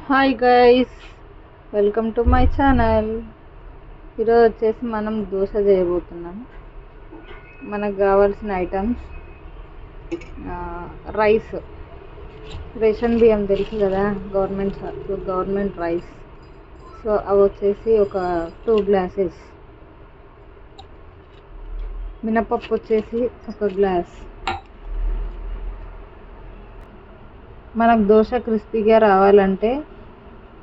Hi guys, welcome to my channel. ఈరోజు వచ్చేసి మనం దోశ చేయబోతున్నాం. మనకు కావాల్సిన ఐటమ్స్ రైస్, రేషన్ బియ్యం తెలుసు కదా, గవర్నమెంట్ రైస్. సో అవి వచ్చేసి ఒక 2 గ్లాసెస్, మినపప్పు వచ్చేసి 1 గ్లాస్. మనకు దోశ క్రిస్పీగా రావాలంటే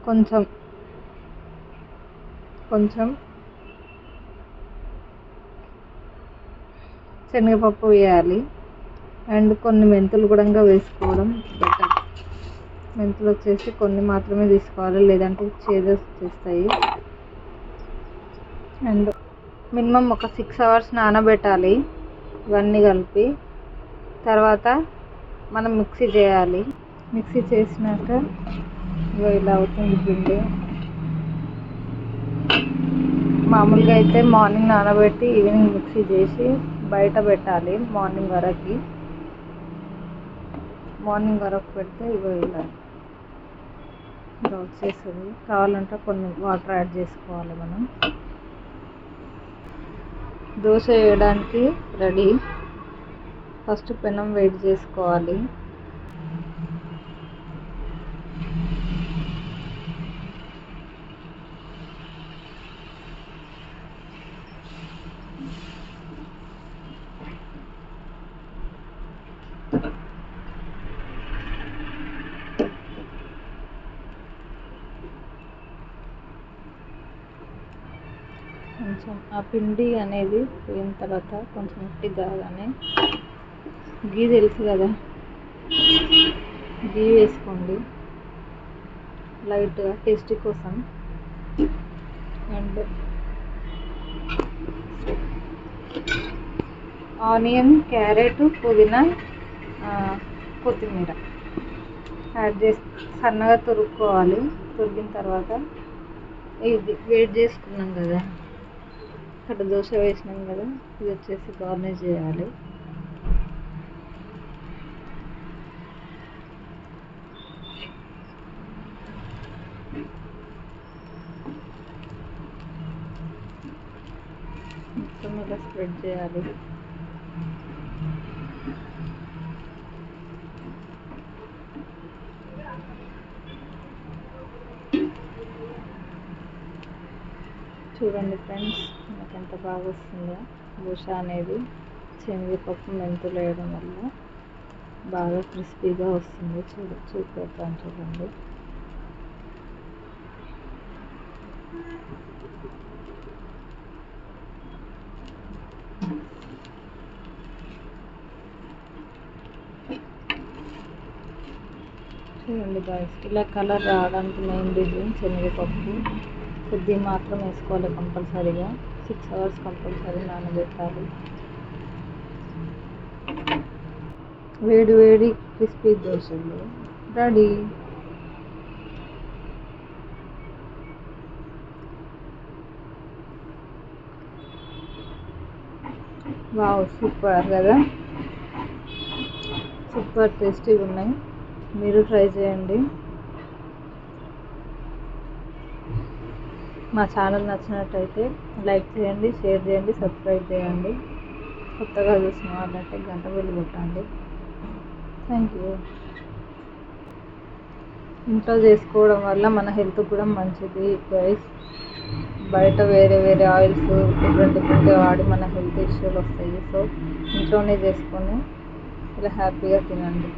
కొంచెం శనగపప్పు వేయాలి అండ్ కొన్ని మెంతులు కూడా వేసుకోవడం బెటర్. మెంతులు వచ్చేసి కొన్ని మాత్రమే తీసుకోవాలి, లేదంటే చేదు చేస్తాయి. అండ్ మినిమం ఒక 6 hours నానబెట్టాలి ఇవన్నీ కలిపి. తర్వాత మనం మిక్సీ చేయాలి. మిక్సీ చేసినాక ఇలా అవుతుంది పిండి. మామూలుగా అయితే మార్నింగ్ నానబెట్టి ఈవినింగ్ మిక్సీ చేసి బయట పెట్టాలి. మార్నింగ్ వరకు పెడితే ఇలా వచ్చేస్తుంది. కావాలంటే కొన్ని వాటర్ యాడ్ చేసుకోవాలి. మనం దోశ వేయడానికి రెడీ. ఫస్ట్ పెనం వేడి చేసుకోవాలి. కొంచెం ఆ పిండి అనేది పోయిన తర్వాత కొంచెం గట్టి కాగానే గీ తెలుసు కదా, గీ వేసుకోండి లైట్గా టేస్టీ కోసం. అండ్ ఆనియన్, క్యారెట్, పుదీనా, కొత్తిమీర యాడ్ చేసి సన్నగా తురుక్కోవాలి. తురిగిన తర్వాత ఇది వేడి చేసుకున్నాం కదా, అక్కడ దోశ వేసినాం కదా, ఇది వచ్చేసి గార్నిష్ చేయాలి. మొత్తం ఇలా స్ప్రెడ్ చేయాలి. చూడండి ఫ్రెండ్స్, మనకు ఎంత బాగా వస్తుందో దోశ అనేది. శనగపప్పు, మెంతులు వేయడం వల్ల బాగా క్రిస్పీగా వస్తుంది. చూపెడతాను చూడండి. చూడండి గాయస్, ఇలా కలర్ రావడానికి మెయిన్ రీజన్ శనగపప్పు. కొద్ది మాత్రం వేసుకోవాలి కంపల్సరీగా. 6 hours కంపల్సరీ నానబెట్టాలి. వేడి వేడి క్రిస్పీ దోశలు రెడీ. వావ్, సూపర్ కదా, సూపర్ టేస్టీగా ఉన్నాయి. మీరు ట్రై చేయండి. మా ఛానల్ నచ్చినట్టయితే లైక్ చేయండి, షేర్ చేయండి, సబ్స్క్రైబ్ చేయండి. కొత్తగా చూసిన వాళ్ళంటే గంట బెల్ కొట్టండి. Thank you. ఇంట్లో చేసుకోవడం వల్ల మన హెల్త్ కూడా మంచిది గైస్. బయట వేరే వేరే ఆయిల్స్ డిఫరెంట్ వాడి మన హెల్త్ ఇష్యూలు వస్తాయి. సో ఇంట్లోనే చేసుకొని ఇలా హ్యాపీగా తినండి.